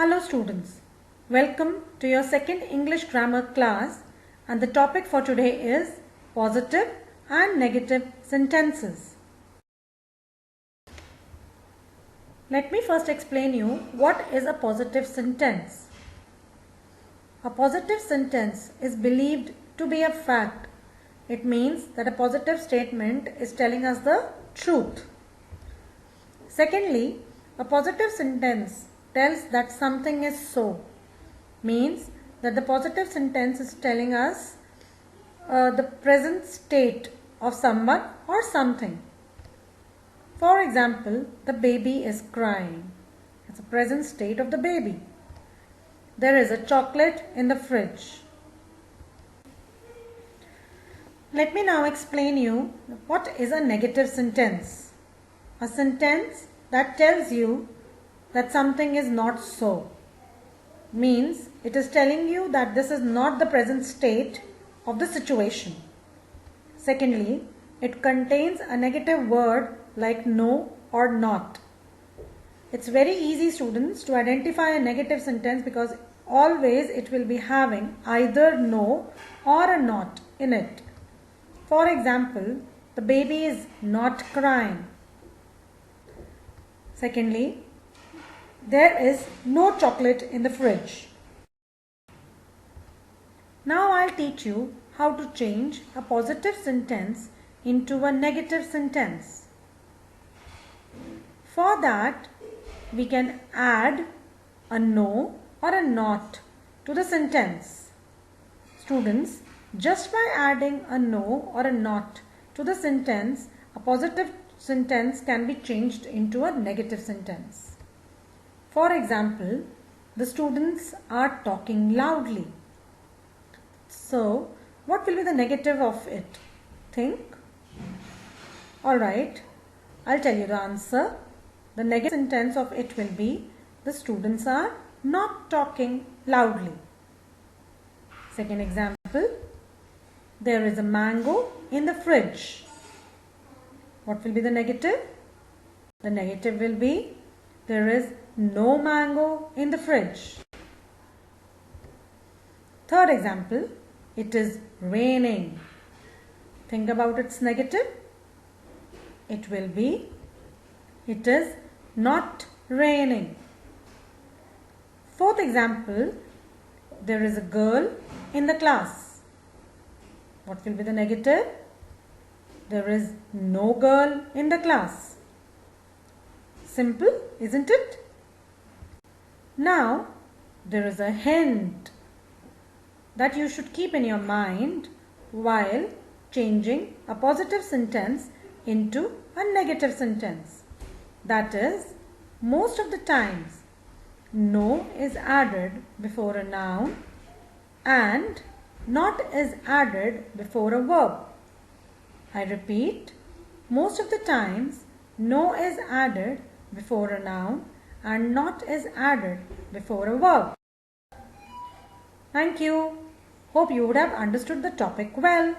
Hello students, welcome to your second English grammar class, and the topic for today is positive and negative sentences. Let me first explain you what is a positive sentence. A positive sentence is believed to be a fact. It means that a positive statement is telling us the truth. Secondly, a positive sentence tells that something is so. Means that the positive sentence is telling us the present state of someone or something. For example, the baby is crying. It's a present state of the baby. There is a chocolate in the fridge. Let me now explain you what is a negative sentence. A sentence that tells you that something is not so. Means it is telling you that this is not the present state of the situation. Secondly, it contains a negative word like no or not. It's very easy, students, to identify a negative sentence because always it will be having either no or a not in it. For example, the baby is not crying. Secondly, there is no chocolate in the fridge. Now I'll teach you how to change a positive sentence into a negative sentence. For that, we can add a no or a not to the sentence. Students, just by adding a no or a not to the sentence, a positive sentence can be changed into a negative sentence. For example, the students are talking loudly. So, what will be the negative of it? Think. Alright, I'll tell you the answer. The negative sentence of it will be, the students are not talking loudly. Second example, there is a mango in the fridge. What will be the negative? The negative will be, there is no mango in the fridge. Third example, it is raining. Think about its negative. It will be, it is not raining. Fourth example, there is a girl in the class. What will be the negative? There is no girl in the class. Simple, isn't it? Now, there is a hint that you should keep in your mind while changing a positive sentence into a negative sentence. That is, most of the times, no is added before a noun and not is added before a verb. I repeat, most of the times, no is added before a noun and not is added before a verb. Thank you. Hope you would have understood the topic well.